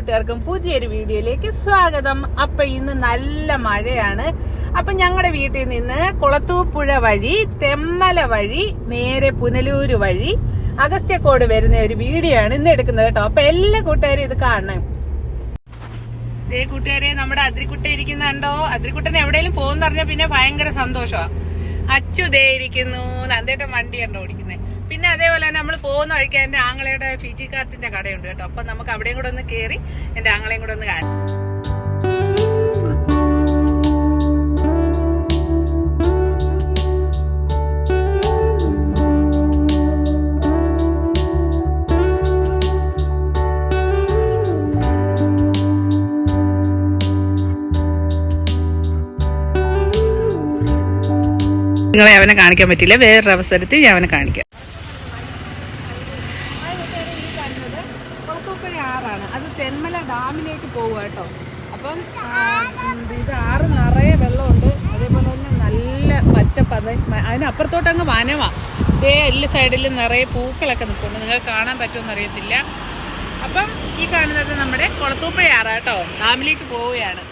കൂട്ടുകാർക്കും പുതിയൊരു വീഡിയോയിലേക്ക് സ്വാഗതം. അപ്പൊ ഇന്ന് നല്ല മഴയാണ്. അപ്പൊ ഞങ്ങളുടെ വീട്ടിൽ നിന്ന് കുളത്തൂപ്പുഴ വഴി തെമ്മല വഴി നേരെ പുനലൂര് വഴി അഗസ്ത്യക്കോട് വരുന്ന ഒരു വീഡിയോ ആണ് ഇന്ന് എടുക്കുന്നത് കേട്ടോ. അപ്പൊ എല്ലാ കൂട്ടുകാരും ഇത് കാണണം. ദേ കൂട്ടുകാരെ, നമ്മുടെ അദ്രിക്കുട്ട ഇരിക്കുന്നുണ്ടോ? അദ്രിക്കുട്ടൻ എവിടെയെങ്കിലും പോകുന്ന പറഞ്ഞാൽ പിന്നെ ഭയങ്കര സന്തോഷമാണ്. അച്ചു ദേ ഇരിക്കുന്നു, നന്ദേട്ടൻ വണ്ടിയുണ്ടോ ഓടിക്കുന്നത്. പിന്നെ അതേപോലെ തന്നെ നമ്മൾ പോകുന്ന വഴിക്ക് എന്റെ ആങ്ങളയുടെ ഫിജി കാർട്ടിന്റെ കടയുണ്ട് കേട്ടോ. അപ്പൊ നമുക്ക് അവിടെയും കൂടെ ഒന്ന് കയറി എന്റെ ആങ്ങളെയും കൂടെ ഒന്ന് കാണാം. നിങ്ങളെ അവനെ കാണിക്കാൻ പറ്റില്ല, വേറൊരു അവസരത്തിൽ ഞാൻ അവനെ കാണിക്കാം. കുളത്തൂപ്പുഴ ആറാണ്, അത് തെന്മല ഡാമിലേക്ക് പോവുക കേട്ടോ. അപ്പം ഇത് ആറ് നിറയെ വെള്ളമുണ്ട്, അതേപോലെ തന്നെ നല്ല പച്ചപ്പത. അതിനപ്പുറത്തോട്ട് അങ്ങ് വനമാണ്. ഇതേ എല്ലാ സൈഡിലും നിറയെ പൂക്കളൊക്കെ നിൽക്കുന്നുണ്ട്, നിങ്ങൾക്ക് കാണാൻ പറ്റുമെന്ന് അറിയത്തില്ല. അപ്പം ഈ കാണുന്നത് നമ്മുടെ കുളത്തൂപ്പുഴ ആറാ കേട്ടോ, ഡാമിലേക്ക് പോവുകയാണ്.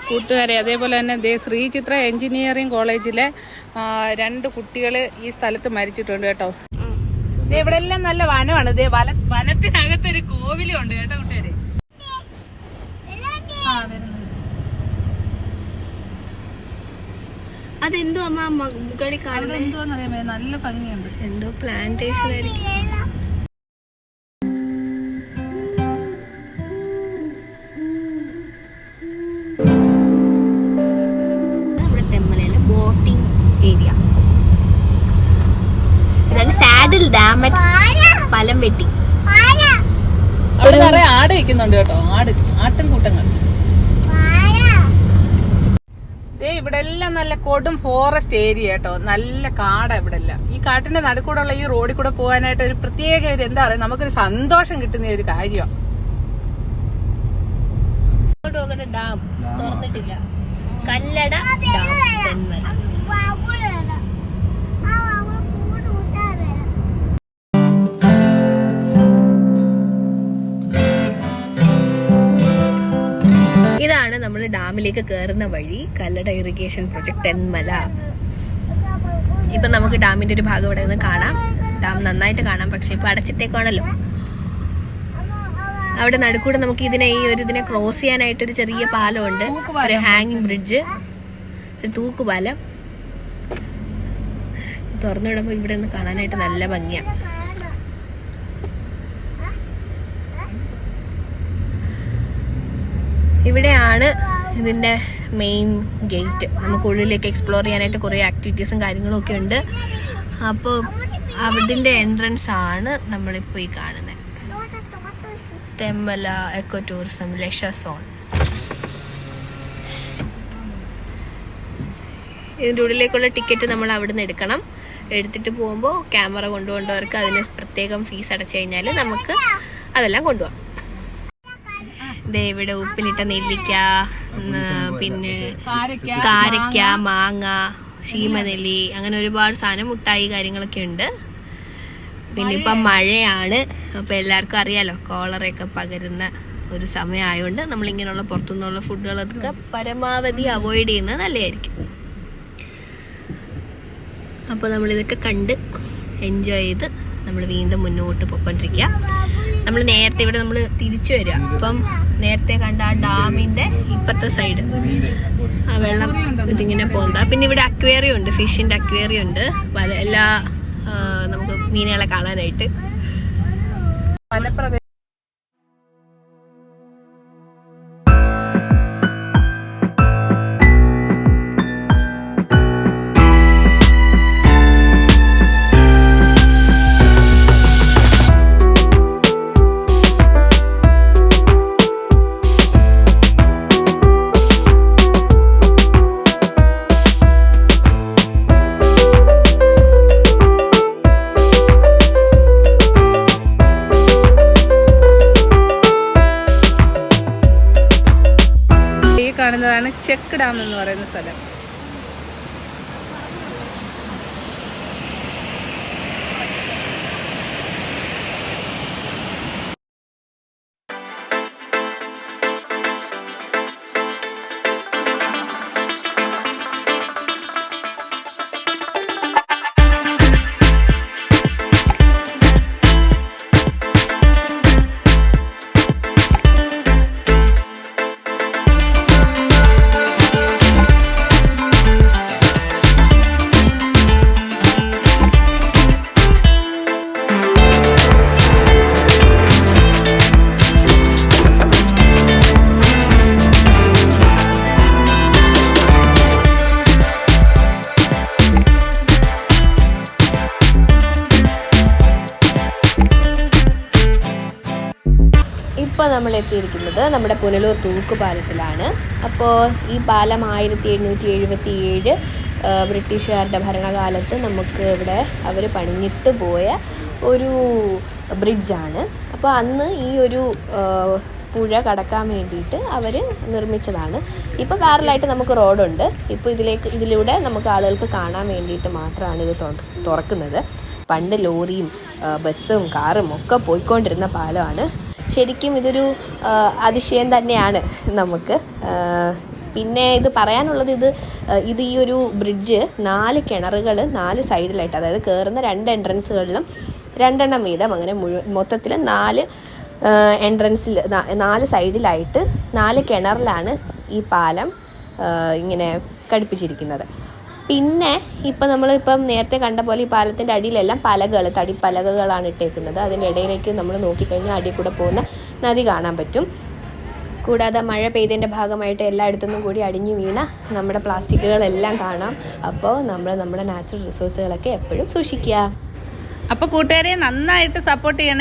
കൂട്ടുകാരെ, അതേപോലെ തന്നെ ശ്രീ ചിത്ര എഞ്ചിനീയറിംഗ് കോളേജിലെ 2 കുട്ടികൾ ഈ സ്ഥലത്ത് മരിച്ചിട്ടുണ്ട് കേട്ടോ. ഇവിടെ എല്ലാം നല്ല വനമാണ്. വനത്തിനകത്തൊരു കോവിലും ഉണ്ട് കേട്ടോ കൂട്ടുകാരെ. അതെന്തോ അമ്മ മുകളിൽ കാണുന്നത് എന്തോന്നറിയാമോ, നല്ല ഭംഗിയുണ്ട്. എന്തോ പ്ലാന്റേഷൻ ആയിരിക്കും. പലം വെട്ടി അവിടെ നിറയെ ആട് വയ്ക്കുന്നുണ്ട് കേട്ടോ. ആട്ടും കൂട്ടങ്ങൾ. ഇവിടെ എല്ലാം നല്ല കൊടും ഫോറസ്റ്റ് ഏരിയ കേട്ടോ, നല്ല കാടാ ഇവിടെ എല്ലാം. ഈ കാട്ടിന്റെ നടുക്കൂടെയുള്ള ഈ റോഡിൽ കൂടെ പോകാനായിട്ട് ഒരു പ്രത്യേക ഒരു എന്താ പറയുക, നമുക്കൊരു സന്തോഷം കിട്ടുന്ന ഒരു കാര്യമാണ്. ഡാം തുറന്നിട്ടില്ല, കല്ലട ഡാം തെന്മല. ഇതാണ് നമ്മൾ ഡാമിലേക്ക് കയറുന്ന വഴി, കല്ലട ഇറിഗേഷൻ പ്രൊജക്ട് തെന്മല. ഇപ്പൊ നമുക്ക് ഡാമിന്റെ ഒരു ഭാഗം ഇവിടെ നിന്ന് കാണാം. ഡാം നന്നായിട്ട് കാണാം, പക്ഷെ ഇപ്പൊ അടച്ചിട്ടേക്കാണല്ലോ. അവിടെ നടുക്കൂടെ നമുക്ക് ഇതിനെ ക്രോസ് ചെയ്യാനായിട്ട് ഒരു ചെറിയ പാലമുണ്ട്, ഒരു ഹാങ്ങിങ് ബ്രിഡ്ജ്, ഒരു തൂക്കുപാലം. തുറന്നിടുമ്പോ ഇവിടെ നിന്ന് കാണാനായിട്ട് നല്ല ഭംഗിയാണ്. ഇവിടെയാണ് ഇതിൻ്റെ മെയിൻ ഗേറ്റ്. നമുക്ക് ഉള്ളിലേക്ക് എക്സ്പ്ലോർ ചെയ്യാനായിട്ട് കുറേ ആക്ടിവിറ്റീസും കാര്യങ്ങളും ഒക്കെ ഉണ്ട്. അപ്പോൾ അതിൻ്റെ എൻട്രൻസ് ആണ് നമ്മളിപ്പോൾ ഈ കാണുന്നത്, Thenmala eco tourism leisure zone. ഇതിൻ്റെ ഉള്ളിലേക്കുള്ള ടിക്കറ്റ് നമ്മൾ അവിടെ നിന്ന് എടുക്കണം. എടുത്തിട്ട് പോകുമ്പോൾ ക്യാമറ കൊണ്ടുപോകേണ്ടവർക്ക് അതിന് പ്രത്യേകം ഫീസ് അടച്ചു കഴിഞ്ഞാൽ നമുക്ക് അതെല്ലാം കൊണ്ടുപോകാം. ഇവിടെ ഉപ്പിലിട്ട നെല്ലിക്ക, പിന്നെ കാരക്ക, മാങ്ങ, ശീമനെല്ലി, അങ്ങനെ ഒരുപാട് സാധനം, മുട്ടായി കാര്യങ്ങളൊക്കെ ഉണ്ട്. പിന്നെ ഇപ്പം മഴയാണ്, അപ്പം എല്ലാവർക്കും അറിയാലോ കോളറയൊക്കെ പകരുന്ന ഒരു സമയമായതുകൊണ്ട് നമ്മളിങ്ങനെയുള്ള പുറത്തുനിന്നുള്ള ഫുഡുകളൊക്കെ പരമാവധി അവോയ്ഡ് ചെയ്യുന്നത് നല്ലതായിരിക്കും. അപ്പോൾ നമ്മളിതൊക്കെ കണ്ട് എൻജോയ് ചെയ്ത് നമ്മൾ വീണ്ടും മുന്നോട്ട് പോയിക്കൊണ്ടിരിക്കുക. നമ്മൾ നേരത്തെ ഇവിടെ നമ്മൾ തിരിച്ചു വരിക. അപ്പം നേരത്തെ കണ്ട ആ ഡാമിന്റെ ഇപ്പുറത്തെ സൈഡ് ആ വെള്ളം ഇതിങ്ങനെ പോകുന്നത്. പിന്നെ ഇവിടെ അക്വേറിയം ഉണ്ട്, ഫിഷിന്റെ അക്വേറിയം ഉണ്ട്, പല എല്ലാ നമുക്ക് മീനുകളെ കാണാനായിട്ട്. കാണുന്നതാണ് ചെക്ക് ഡാം എന്ന് പറയുന്ന സ്ഥലം. ഇപ്പോൾ നമ്മൾ എത്തിയിരിക്കുന്നത് നമ്മുടെ പുനലൂർ തൂക്കുപാലത്തിലാണ്. അപ്പോൾ ഈ പാലം 1777 ബ്രിട്ടീഷുകാരുടെ ഭരണകാലത്ത് നമുക്ക് ഇവിടെ അവർ പണിഞ്ഞിട്ട് പോയ ഒരു ബ്രിഡ്ജാണ്. അപ്പോൾ അന്ന് ഈ ഒരു പുഴ കടക്കാൻ വേണ്ടിയിട്ട് അവർ നിർമ്മിച്ചതാണ്. ഇപ്പോൾ പാരലായിട്ട് നമുക്ക് റോഡുണ്ട്. ഇപ്പോൾ ഇതിലൂടെ നമുക്ക് ആളുകൾക്ക് കാണാൻ വേണ്ടിയിട്ട് മാത്രമാണ് ഇത് തുറക്കുന്നത്. പണ്ട് ലോറിയും ബസ്സും കാറും ഒക്കെ പോയിക്കൊണ്ടിരുന്ന പാലമാണ്. ശരിക്കും ഇതൊരു അതിശയം തന്നെയാണ് നമുക്ക്. പിന്നെ ഇത് പറയാനുള്ളത് ഇത് ഈ ഒരു ബ്രിഡ്ജ് 4 കിണറുകൾ 4 സൈഡിലായിട്ട്, അതായത് കയറുന്ന 2 എൻട്രൻസുകളിലും 2 വീതം, അങ്ങനെ മൊത്തത്തിൽ 4 എൻട്രൻസിൽ 4 സൈഡിലായിട്ട് 4 കിണറിലാണ് ഈ പാലം ഇങ്ങനെ ഘടിപ്പിച്ചിരിക്കുന്നത്. പിന്നെ ഇപ്പം നമ്മളിപ്പം നേരത്തെ കണ്ട പോലെ ഈ പാലത്തിൻ്റെ അടിയിലെല്ലാം തടിപ്പലകകളാണ് ഇട്ടേക്കുന്നത്. അതിൻ്റെ ഇടയിലേക്ക് നമ്മൾ നോക്കിക്കഴിഞ്ഞാൽ അടിയിൽ കൂടെ പോകുന്ന നദി കാണാൻ പറ്റും. കൂടാതെ മഴ പെയ്തതിൻ്റെ ഭാഗമായിട്ട് എല്ലായിടത്തുനിന്നും കൂടി അടിഞ്ഞു വീണ നമ്മുടെ പ്ലാസ്റ്റിക്കുകളെല്ലാം കാണാം. അപ്പോൾ നമ്മൾ നമ്മുടെ നാച്ചുറൽ റിസോഴ്സുകളൊക്കെ എപ്പോഴും സൂക്ഷിക്കുക. അപ്പോൾ കൂട്ടുകാരെ നന്നായിട്ട് സപ്പോർട്ട് ചെയ്യണം.